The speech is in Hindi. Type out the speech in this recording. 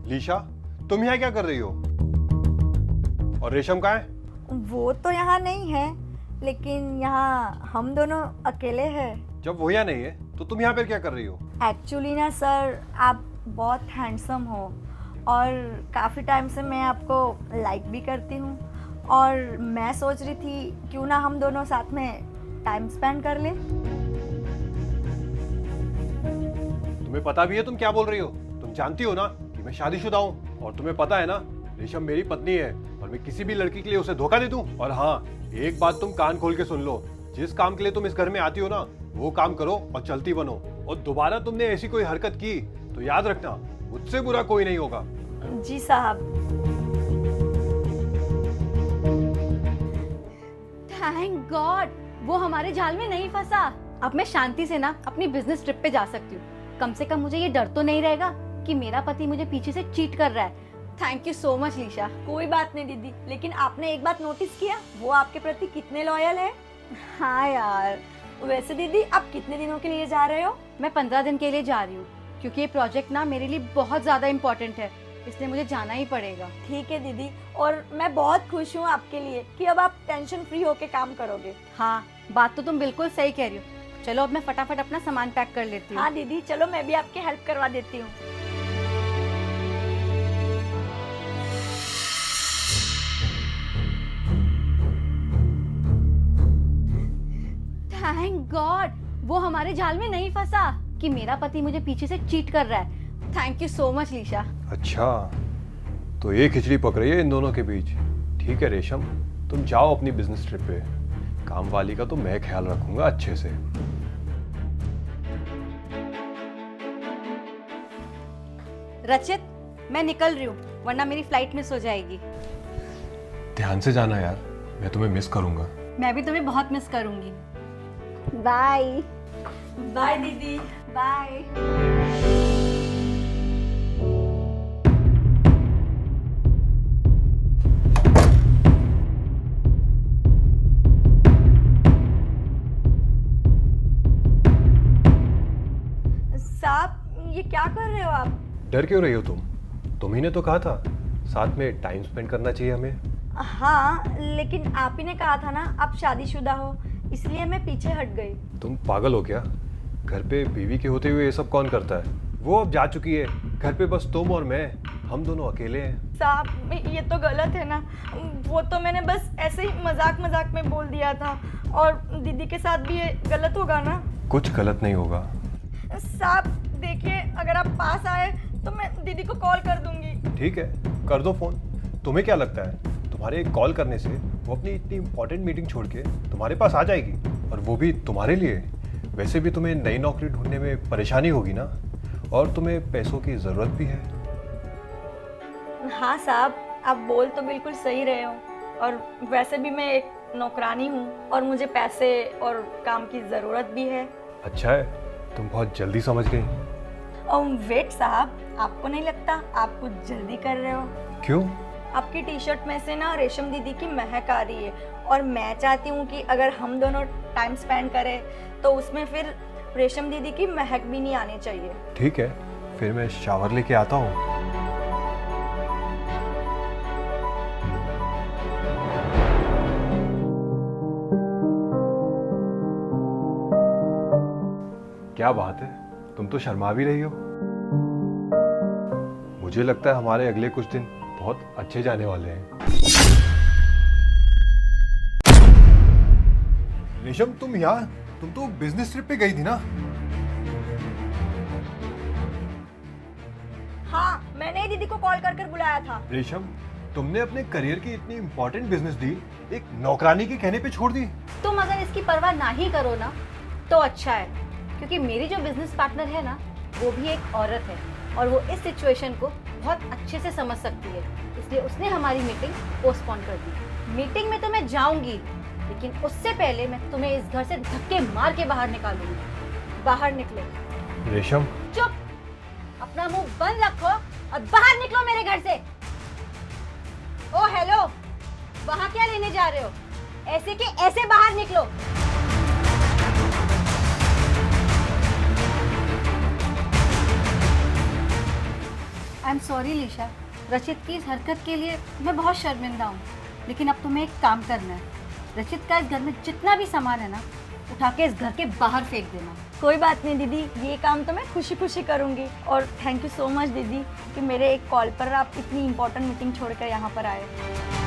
लीशा, तुम यहाँ क्या कर रही हो? और रेशम कहाँ है? वो तो यहाँ नहीं है, लेकिन यहाँ हम दोनों अकेले हैं। जब वो यहाँ नहीं है तो तुम यहाँ पर क्या कर रही हो? एक्चुअली ना सर, आप बहुत हैंडसम हो और काफ़ी टाइम से मैं आपको लाइक भी करती हूँ, और मैं सोच रही थी क्यों ना हम दोनों साथ में टाइम स्पेंड कर लें। तुम्हें पता भी है तुम क्या बोल रही हो? तुम जानती हो ना कि मैं शादीशुदा हूँ, और तुम्हें पता है ना रेशम मेरी पत्नी है, और मैं किसी भी लड़की के लिए उसे धोखा दे दूं? और हाँ, एक बात तुम कान खोल के सुन लो, जिस काम के लिए तुम इस घर में आती हो ना, वो काम करो और चलती बनो। और दोबारा तुमने ऐसी कोई हरकत की तो याद रखना, मुझसे बुरा कोई नहीं होगा। जी साहब। थैंक गॉड, वो हमारे जाल में नहीं फंसा। अब मैं शांति से ना अपनी बिजनेस ट्रिप पे जा सकती हूँ। कम से कम मुझे ये डर तो नहीं रहेगा कि मेरा पति मुझे पीछे से चीट कर रहा है। Thank you so much Lisha. कोई बात नहीं दीदी, लेकिन आपने एक बात नोटिस किया, वो आपके प्रति कितने लॉयल है। हाँ यार। वैसे दीदी, आप कितने दिनों के लिए जा रहे हो? मैं 15 दिन के लिए जा रही हूँ, क्योंकि ये प्रोजेक्ट ना मेरे लिए बहुत ज्यादा इम्पोर्टेंट है, इसलिए मुझे जाना ही पड़ेगा। ठीक है दीदी, और मैं बहुत खुश हूँ आपके लिए कि अब आप टेंशन फ्री होके काम करोगे। हाँ, बात तो तुम बिल्कुल सही कह रही हो। चलो अब मैं फटाफट अपना सामान पैक कर लेती हूँ। हाँ दीदी, चलो मैं भी आपकी हेल्प करवा देती हूँ। थैंक गॉड, वो हमारे जाल में नहीं फंसा कि मेरा पति मुझे पीछे से चीट कर रहा है। Thank you so much Lisha. अच्छा, तो ये खिचड़ी पक रही है इन दोनों के बीच। ठीक है रेशम, तुम जाओ अपनी बिजनेस ट्रिप पे। काम वाली का तो मैं ख्याल रखूंगा अच्छे से। रचित, मैं निकल रही हूँ, वरना मेरी फ्लाइट मिस हो जाएगी। ध्यान से जाना यार, मैं तुम्हें मिस करूंगा। मैं भी तुम्हें बहुत मिस करूंगी। बाय बाय दीदी। बाय। साहब, ये क्या कर रहे हो आप? डर क्यों रही हो तुम ही ने तो कहा था साथ में टाइम स्पेंड करना चाहिए हमें। हाँ, लेकिन आप ही ने कहा था ना आप शादीशुदा हो, इसलिए मैं पीछे हट गई। तुम पागल हो क्या? घर पे बीवी के होते हुए ये सब कौन करता है? वो अब जा चुकी है, घर पे बस तुम और मैं, हम दोनों अकेले हैं। साहब, ये तो गलत है ना। वो तो मैंने बस ऐसे ही मजाक मजाक में बोल दिया था, और दीदी के साथ भी ये गलत होगा ना? कुछ गलत नहीं होगा। साहब देखिए, अगर आप पास आए तो मैं दीदी को कॉल कर दूंगी। ठीक है, कर दो फोन। तुम्हें क्या लगता है तुम्हारे एक कॉल करने से वो अपनी इतनी इंपॉर्टेंट मीटिंग छोड़ के तुम्हारे पास आ जाएगी? और वो भी तुम्हारे लिए। वैसे भी तुम्हें नई नौकरी ढूंढने में परेशानी होगी ना, और तुम्हें पैसों की ज़रूरत भी है। हाँ साहब, आप बोल तो बिल्कुल सही रहे हो, और वैसे भी मैं एक नौकरानी हूँ और मुझे पैसे और काम की ज़रूरत भी है। अच्छा है, तुम बहुत जल्दी समझ गई। वेट साहब, आपको नहीं लगता आप कुछ जल्दी कर रहे हो? क्यों? आपकी टी शर्ट में से ना रेशम दीदी की महक आ रही है, और मैं चाहती हूँ कि अगर हम दोनों टाइम स्पेंड करें तो उसमें फिर रेशम दीदी की महक भी नहीं आनी चाहिए। ठीक है, फिर मैं शावर लेके आता हूँ। क्या बात है, तुम तो शर्मा भी रही हो। मुझे लगता है हमारे अगले कुछ दिन बहुत अच्छे जाने वाले हैं। रेशम, तुम तो बिजनेस ट्रिप पे गई थी ना? हाँ, मैंने ही दीदी को कॉल कर बुलाया था। रेशम, तुमने अपने करियर की इतनी इंपॉर्टेंट बिजनेस डील एक नौकरानी के कहने पे छोड़ दी। तुम अगर इसकी परवाह ना ही करो ना तो अच्छा है, क्योंकि मेरी जो बिजनेस पार्टनर है ना, वो भी एक औरत है, और वो इस सिचुएशन को बहुत अच्छे से समझ सकती है, इसलिए उसने हमारी मीटिंग पोस्टपोन कर दी। मीटिंग में तो मैं जाऊंगी, लेकिन उससे पहले मैं तुम्हें इस घर से धक्के मार के बाहर निकालूंगी। बाहर निकलो। रेशम, चुप, अपना मुंह बंद रखो और बाहर निकलो मेरे घर से। ओ हेलो, वहां क्या लेने जा रहे हो? ऐसे के ऐसे बाहर निकलो। आई एम सॉरी लीशा, रचित की इस हरकत के लिए मैं बहुत शर्मिंदा हूँ। लेकिन अब तुम्हें एक काम करना है, रचित का इस घर में जितना भी सामान है ना, उठा के इस घर के बाहर फेंक देना। कोई बात नहीं दीदी, ये काम तो मैं खुशी खुशी करूँगी। और थैंक यू सो मच दीदी कि मेरे एक कॉल पर आप इतनी इम्पोर्टेंट मीटिंग छोड़कर यहाँ पर आए।